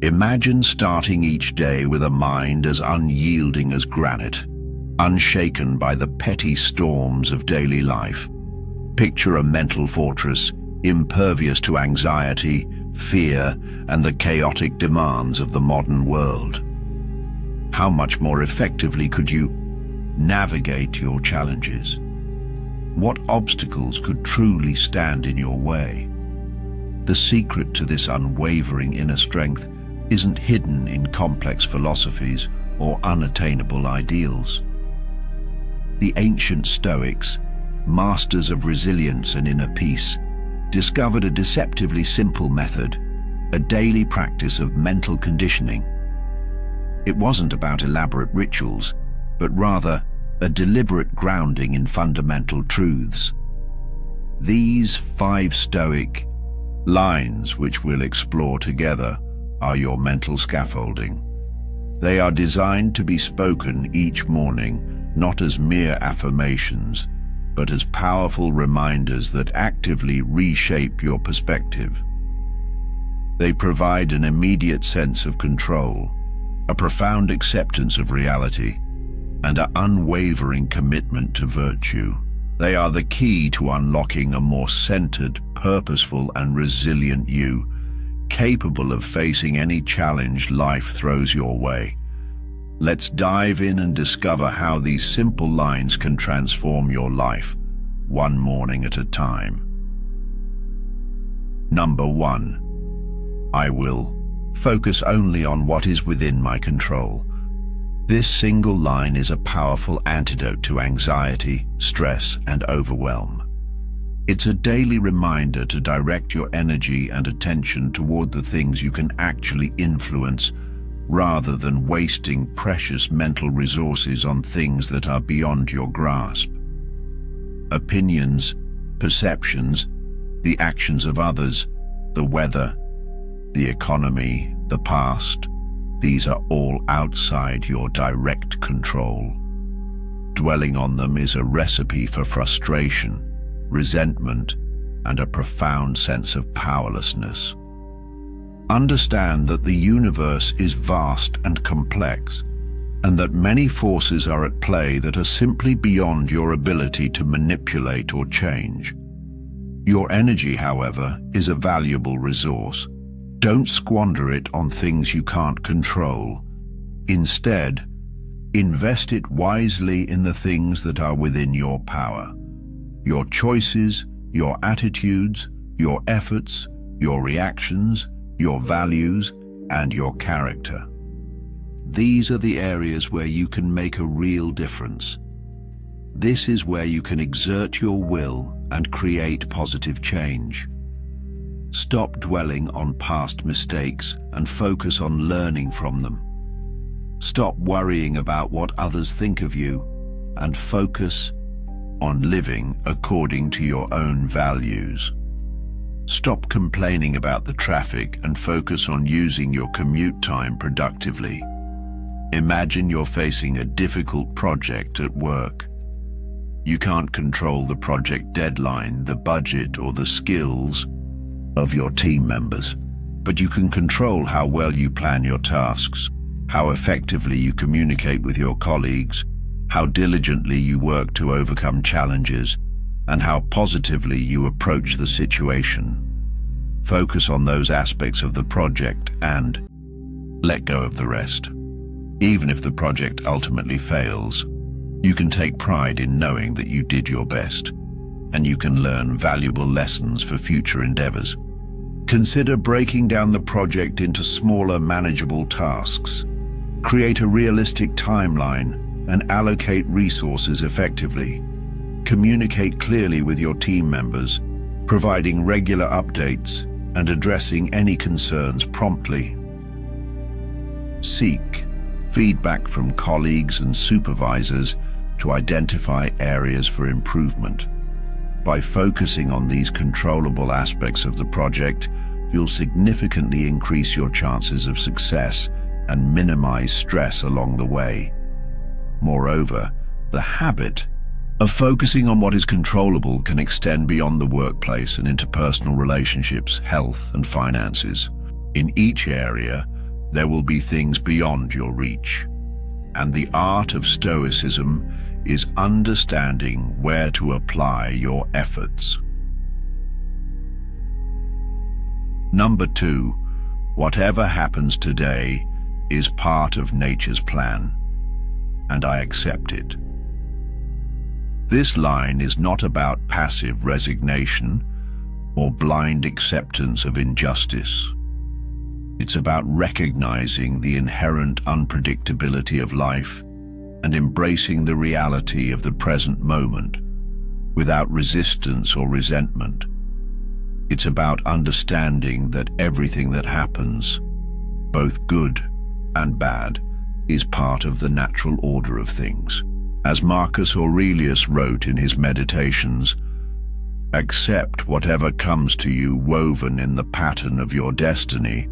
Imagine starting each day with a mind as unyielding as granite, unshaken by the petty storms of daily life. Picture a mental fortress, impervious to anxiety, fear, and the chaotic demands of the modern world. How much more effectively could you navigate your challenges? What obstacles could truly stand in your way? The secret to this unwavering inner strength isn't hidden in complex philosophies or unattainable ideals. The ancient Stoics, masters of resilience and inner peace, discovered a deceptively simple method, a daily practice of mental conditioning. It wasn't about elaborate rituals, but rather a deliberate grounding in fundamental truths. These 5 Stoic lines, which we'll explore together, are your mental scaffolding. They are designed to be spoken each morning, not as mere affirmations, but as powerful reminders that actively reshape your perspective. They provide an immediate sense of control, a profound acceptance of reality, and an unwavering commitment to virtue. They are the key to unlocking a more centered, purposeful, and resilient you, capable of facing any challenge life throws your way. Let's dive in and discover how these simple lines can transform your life, one morning at a time. Number 1. I will focus only on what is within my control. This single line is a powerful antidote to anxiety, stress, and overwhelm. It's a daily reminder to direct your energy and attention toward the things you can actually influence, rather than wasting precious mental resources on things that are beyond your grasp. Opinions, perceptions, the actions of others, the weather, the economy, the past, these are all outside your direct control. Dwelling on them is a recipe for frustration, resentment, and a profound sense of powerlessness. Understand that the universe is vast and complex, and that many forces are at play that are simply beyond your ability to manipulate or change. Your energy, however, is a valuable resource. Don't squander it on things you can't control. Instead, invest it wisely in the things that are within your power. Your choices, your attitudes, your efforts, your reactions, your values, and your character. These are the areas where you can make a real difference. This is where you can exert your will and create positive change. Stop dwelling on past mistakes and focus on learning from them. Stop worrying about what others think of you and focus on living according to your own values. Stop complaining about the traffic and focus on using your commute time productively. Imagine you're facing a difficult project at work. You can't control the project deadline, the budget, or the skills of your team members, but you can control how well you plan your tasks, how effectively you communicate with your colleagues, how diligently you work to overcome challenges, and how positively you approach the situation. Focus on those aspects of the project and let go of the rest. Even if the project ultimately fails, you can take pride in knowing that you did your best, and you can learn valuable lessons for future endeavors. Consider breaking down the project into smaller, manageable tasks. Create a realistic timeline and allocate resources effectively. Communicate clearly with your team members, providing regular updates and addressing any concerns promptly. Seek feedback from colleagues and supervisors to identify areas for improvement. By focusing on these controllable aspects of the project, you'll significantly increase your chances of success and minimize stress along the way. Moreover, the habit of focusing on what is controllable can extend beyond the workplace and into personal relationships, health, and finances. In each area, There will be things beyond your reach. And the art of Stoicism is understanding where to apply your efforts. Number 2, whatever happens today is part of nature's plan, and I accept it. This line is not about passive resignation or blind acceptance of injustice. It's about recognizing the inherent unpredictability of life and embracing the reality of the present moment without resistance or resentment. It's about understanding that everything that happens, both good and bad, is part of the natural order of things. As Marcus Aurelius wrote in his Meditations, "Accept whatever comes to you woven in the pattern of your destiny,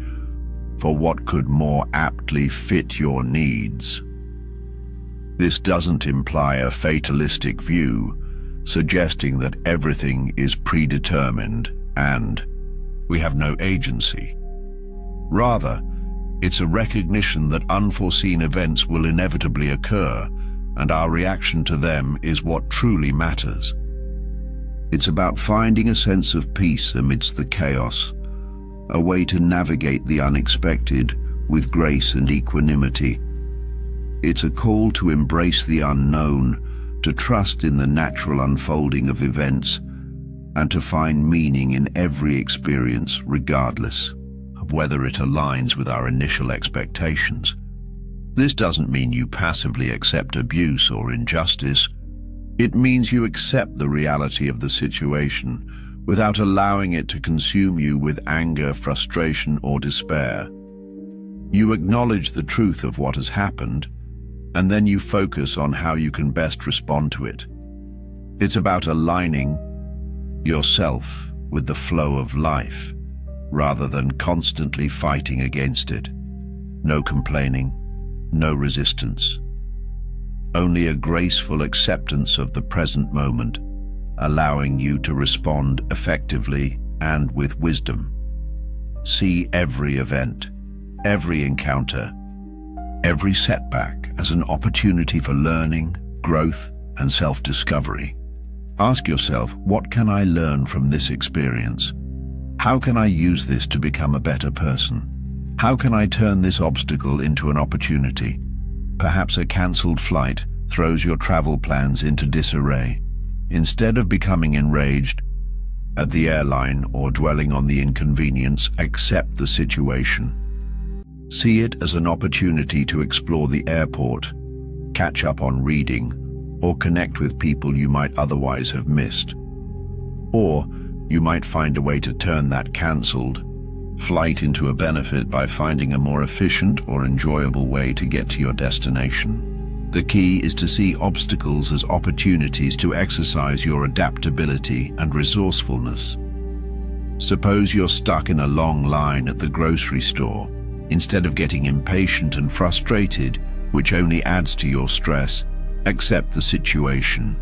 for what could more aptly fit your needs." This doesn't imply a fatalistic view, suggesting that everything is predetermined and we have no agency. Rather, it's a recognition that unforeseen events will inevitably occur, and our reaction to them is what truly matters. It's about finding a sense of peace amidst the chaos, a way to navigate the unexpected with grace and equanimity. It's a call to embrace the unknown, to trust in the natural unfolding of events, and to find meaning in every experience, regardless of whether it aligns with our initial expectations. This doesn't mean you passively accept abuse or injustice. It means you accept the reality of the situation without allowing it to consume you with anger, frustration, or despair. You acknowledge the truth of what has happened, and then you focus on how you can best respond to it. It's about aligning yourself with the flow of life, rather than constantly fighting against it. No complaining, no resistance. Only a graceful acceptance of the present moment, allowing you to respond effectively and with wisdom. See every event, every encounter, every setback as an opportunity for learning, growth, and self-discovery. Ask yourself, what can I learn from this experience? How can I use this to become a better person? How can I turn this obstacle into an opportunity? Perhaps a cancelled flight throws your travel plans into disarray. Instead of becoming enraged at the airline or dwelling on the inconvenience, accept the situation. See it as an opportunity to explore the airport, catch up on reading, or connect with people you might otherwise have missed. Or you might find a way to turn that cancelled flight into a benefit by finding a more efficient or enjoyable way to get to your destination. The key is to see obstacles as opportunities to exercise your adaptability and resourcefulness. Suppose you're stuck in a long line at the grocery store. Instead of getting impatient and frustrated, which only adds to your stress, accept the situation.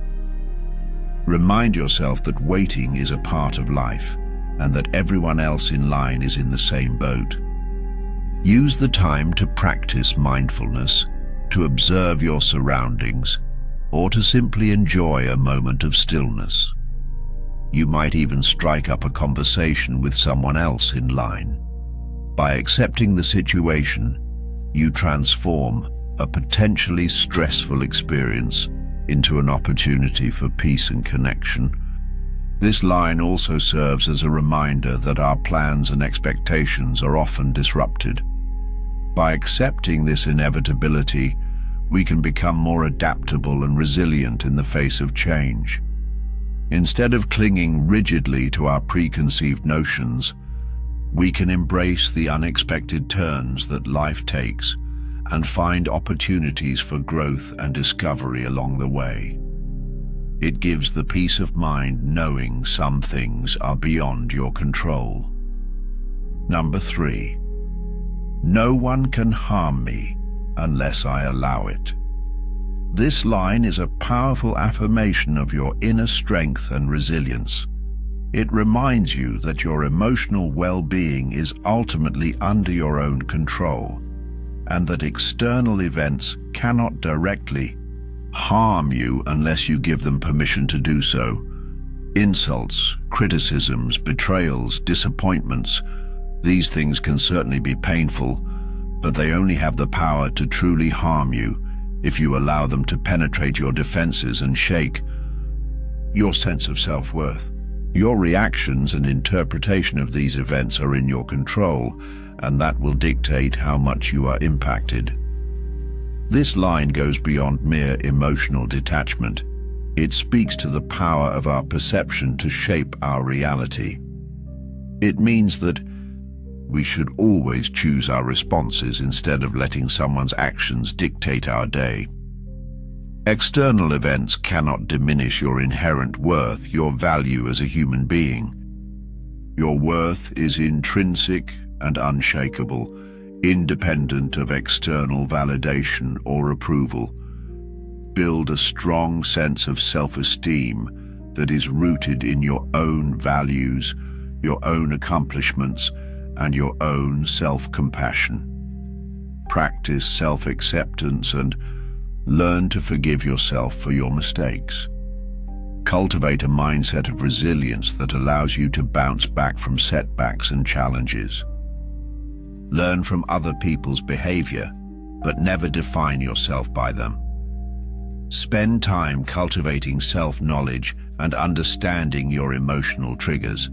Remind yourself that waiting is a part of life, and that everyone else in line is in the same boat. Use the time to practice mindfulness, to observe your surroundings, or to simply enjoy a moment of stillness. You might even strike up a conversation with someone else in line. By accepting the situation, you transform a potentially stressful experience into an opportunity for peace and connection. This line also serves as a reminder that our plans and expectations are often disrupted. By accepting this inevitability, we can become more adaptable and resilient in the face of change. Instead of clinging rigidly to our preconceived notions, we can embrace the unexpected turns that life takes and find opportunities for growth and discovery along the way. It gives the peace of mind knowing some things are beyond your control. Number 3. No one can harm me unless I allow it. This line is a powerful affirmation of your inner strength and resilience. It reminds you that your emotional well-being is ultimately under your own control, and that external events cannot directly harm you unless you give them permission to do so. Insults, criticisms, betrayals, disappointments, these things can certainly be painful, but they only have the power to truly harm you if you allow them to penetrate your defenses and shake your sense of self-worth. Your reactions and interpretation of these events are in your control, and that will dictate how much you are impacted. This line goes beyond mere emotional detachment. It speaks to the power of our perception to shape our reality. It means that we should always choose our responses instead of letting someone's actions dictate our day. External events cannot diminish your inherent worth, your value as a human being. Your worth is intrinsic and unshakable, independent of external validation or approval. Build a strong sense of self-esteem that is rooted in your own values, your own accomplishments, and your own self-compassion. Practice self-acceptance and learn to forgive yourself for your mistakes. Cultivate a mindset of resilience that allows you to bounce back from setbacks and challenges. Learn from other people's behavior, but never define yourself by them. Spend time cultivating self-knowledge and understanding your emotional triggers.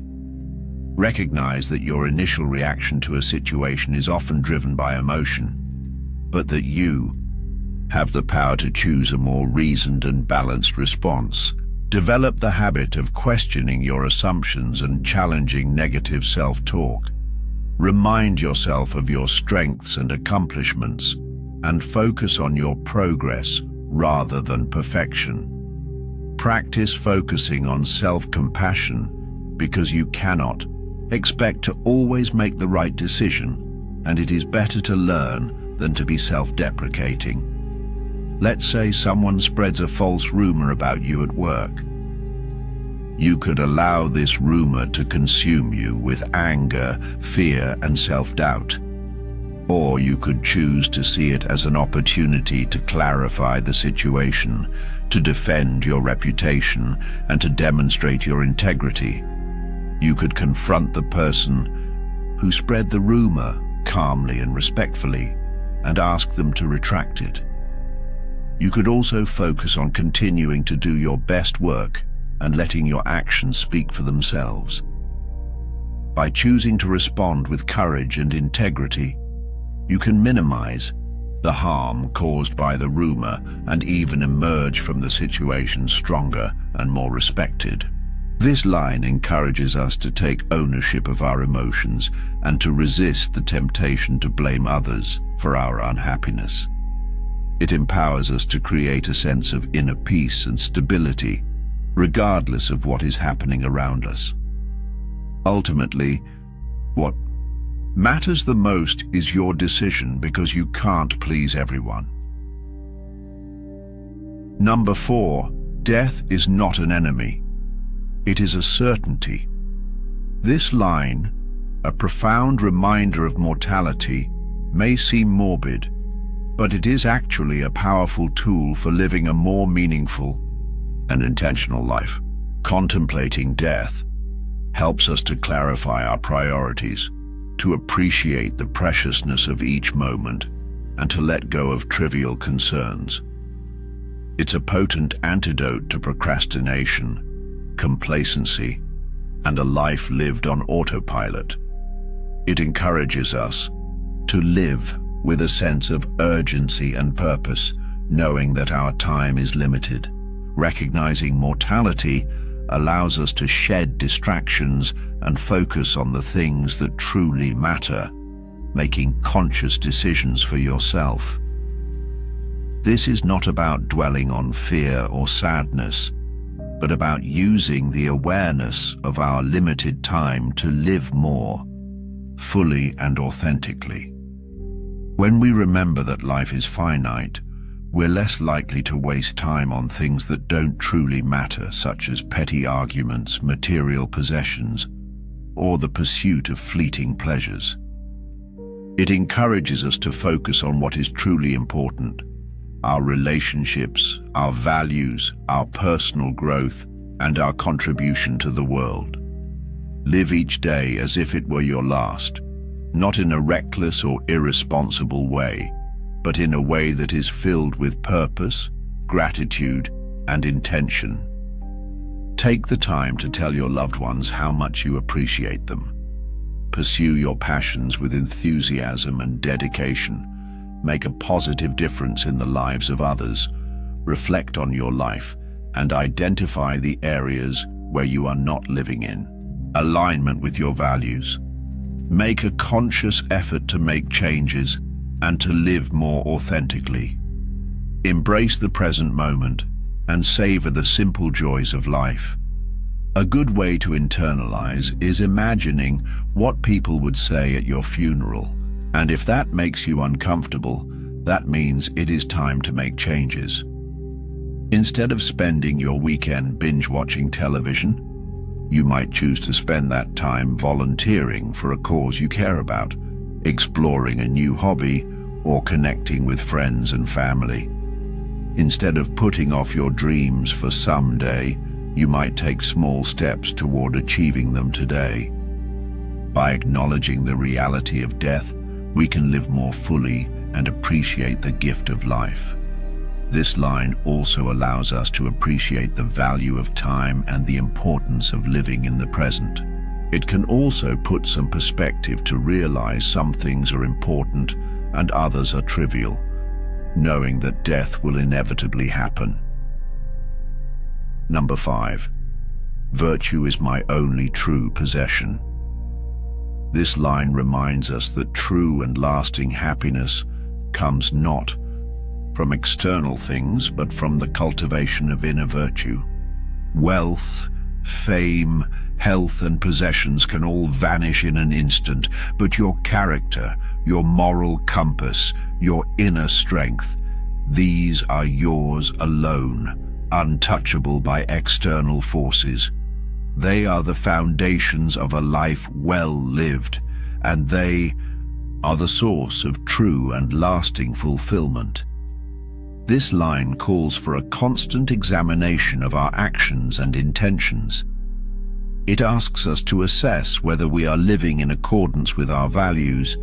Recognize that your initial reaction to a situation is often driven by emotion, but that you have the power to choose a more reasoned and balanced response. Develop the habit of questioning your assumptions and challenging negative self-talk. Remind yourself of your strengths and accomplishments, and focus on your progress rather than perfection. Practice focusing on self-compassion because you cannot expect to always make the right decision, and it is better to learn than to be self-deprecating. Let's say someone spreads a false rumor about you at work. You could allow this rumor to consume you with anger, fear, and self-doubt. Or you could choose to see it as an opportunity to clarify the situation, to defend your reputation, and to demonstrate your integrity. You could confront the person who spread the rumor calmly and respectfully and ask them to retract it. You could also focus on continuing to do your best work and letting your actions speak for themselves. By choosing to respond with courage and integrity, you can minimize the harm caused by the rumor and even emerge from the situation stronger and more respected. This line encourages us to take ownership of our emotions and to resist the temptation to blame others for our unhappiness. It empowers us to create a sense of inner peace and stability, regardless of what is happening around us. Ultimately, what matters the most is your decision, because you can't please everyone. Number 4, death is not an enemy. It is a certainty. This line, a profound reminder of mortality, may seem morbid, but it is actually a powerful tool for living a more meaningful and intentional life. Contemplating death helps us to clarify our priorities, to appreciate the preciousness of each moment, and to let go of trivial concerns. It's a potent antidote to procrastination, complacency, and a life lived on autopilot. It encourages us to live with a sense of urgency and purpose, knowing that our time is limited. Recognizing mortality allows us to shed distractions and focus on the things that truly matter, making conscious decisions for yourself. This is not about dwelling on fear or sadness, but about using the awareness of our limited time to live more fully and authentically. When we remember that life is finite, we're less likely to waste time on things that don't truly matter, such as petty arguments, material possessions, or the pursuit of fleeting pleasures. It encourages us to focus on what is truly important: our relationships, our values, our personal growth, and our contribution to the world. Live each day as if it were your last, not in a reckless or irresponsible way, but in a way that is filled with purpose, gratitude, and intention. Take the time to tell your loved ones how much you appreciate them. Pursue your passions with enthusiasm and dedication. Make a positive difference in the lives of others. Reflect on your life and identify the areas where you are not living in alignment with your values. Make a conscious effort to make changes and to live more authentically. Embrace the present moment and savor the simple joys of life. A good way to internalize is imagining what people would say at your funeral, and if that makes you uncomfortable, that means it is time to make changes. Instead of spending your weekend binge-watching television, you might choose to spend that time volunteering for a cause you care about, exploring a new hobby, or connecting with friends and family. Instead of putting off your dreams for someday, you might take small steps toward achieving them today. By acknowledging the reality of death, we can live more fully and appreciate the gift of life. This line also allows us to appreciate the value of time and the importance of living in the present. It can also put some perspective to realize some things are important and others are trivial, knowing that death will inevitably happen. Number 5. Virtue is my only true possession. This line reminds us that true and lasting happiness comes not from external things, but from the cultivation of inner virtue. Wealth, fame, health, and possessions can all vanish in an instant, but your character, your moral compass, your inner strength, these are yours alone, untouchable by external forces. They are the foundations of a life well lived, and they are the source of true and lasting fulfillment. This line calls for a constant examination of our actions and intentions. It asks us to assess whether we are living in accordance with our values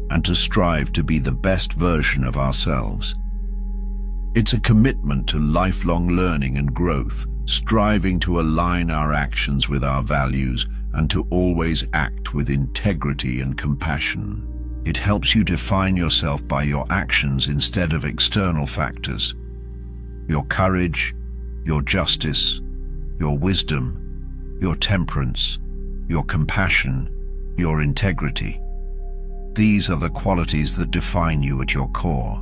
and to strive to be the best version of ourselves. It's a commitment to lifelong learning and growth, striving to align our actions with our values and to always act with integrity and compassion. It helps you define yourself by your actions instead of external factors. Your courage, your justice, your wisdom, your temperance, your compassion, your integrity. These are the qualities that define you at your core.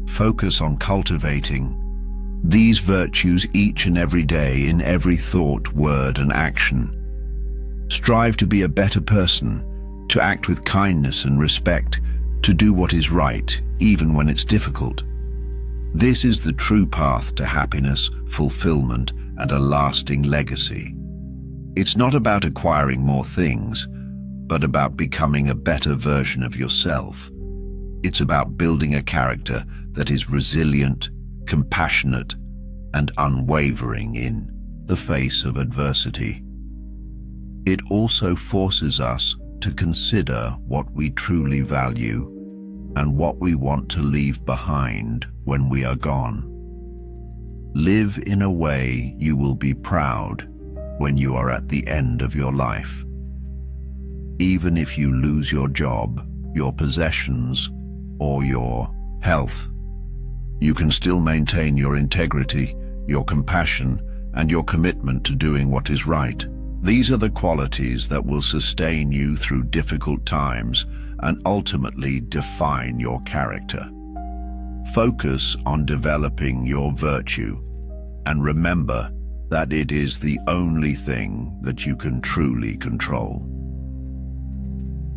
Focus on cultivating these virtues each and every day in every thought, word, and action. Strive to be a better person, to act with kindness and respect, to do what is right, even when it's difficult. This is the true path to happiness, fulfillment, and a lasting legacy. It's not about acquiring more things, but about becoming a better version of yourself. It's about building a character that is resilient, compassionate, and unwavering in the face of adversity. It also forces us to consider what we truly value and what we want to leave behind when we are gone. Live in a way you will be proud when you are at the end of your life. Even if you lose your job, your possessions, or your health, you can still maintain your integrity, your compassion, and your commitment to doing what is right. These are the qualities that will sustain you through difficult times and ultimately define your character. Focus on developing your virtue and remember that it is the only thing that you can truly control.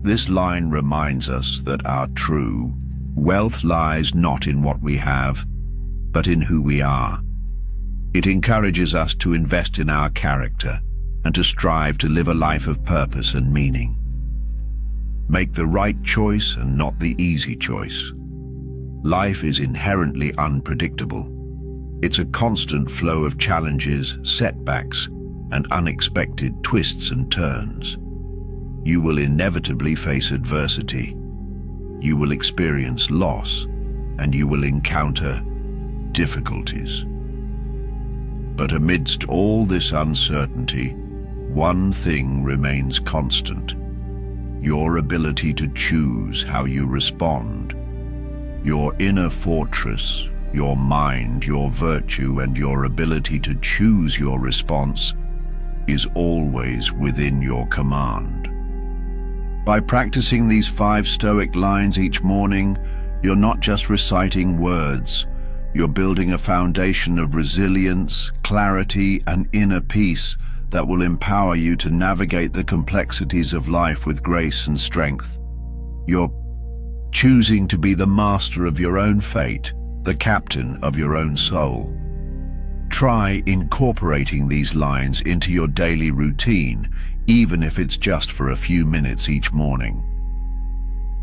This line reminds us that our true wealth lies not in what we have, but in who we are. It encourages us to invest in our character and to strive to live a life of purpose and meaning. Make the right choice and not the easy choice. Life is inherently unpredictable. It's a constant flow of challenges, setbacks, and unexpected twists and turns. You will inevitably face adversity. You will experience loss, and you will encounter difficulties. But amidst all this uncertainty, one thing remains constant: your ability to choose how you respond. Your inner fortress, your mind, your virtue, and your ability to choose your response is always within your command. By practicing these 5 Stoic lines each morning, you're not just reciting words, you're building a foundation of resilience, clarity, and inner peace that will empower you to navigate the complexities of life with grace and strength. You're choosing to be the master of your own fate, the captain of your own soul. Try incorporating these lines into your daily routine, even if it's just for a few minutes each morning.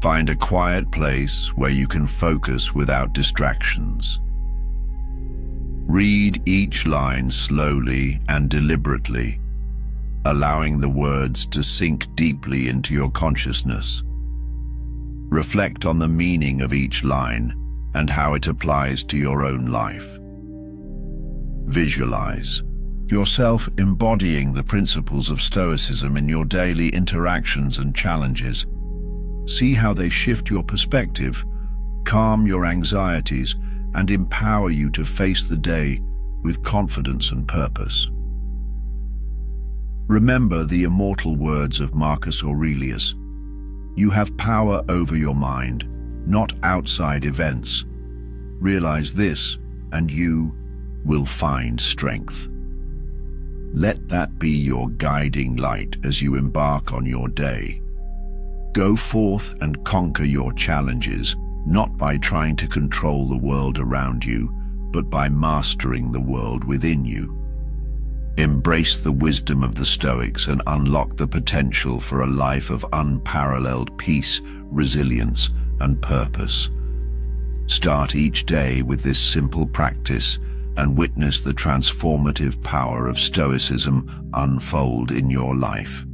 Find a quiet place where you can focus without distractions. Read each line slowly and deliberately, allowing the words to sink deeply into your consciousness. Reflect on the meaning of each line and how it applies to your own life. Visualize yourself embodying the principles of Stoicism in your daily interactions and challenges. See how they shift your perspective, calm your anxieties, and empower you to face the day with confidence and purpose. Remember the immortal words of Marcus Aurelius: "You have power over your mind, not outside events. Realize this, and you will find strength." Let that be your guiding light as you embark on your day. Go forth and conquer your challenges, not by trying to control the world around you, but by mastering the world within you. Embrace the wisdom of the Stoics and unlock the potential for a life of unparalleled peace, resilience, and purpose. Start each day with this simple practice and witness the transformative power of Stoicism unfold in your life.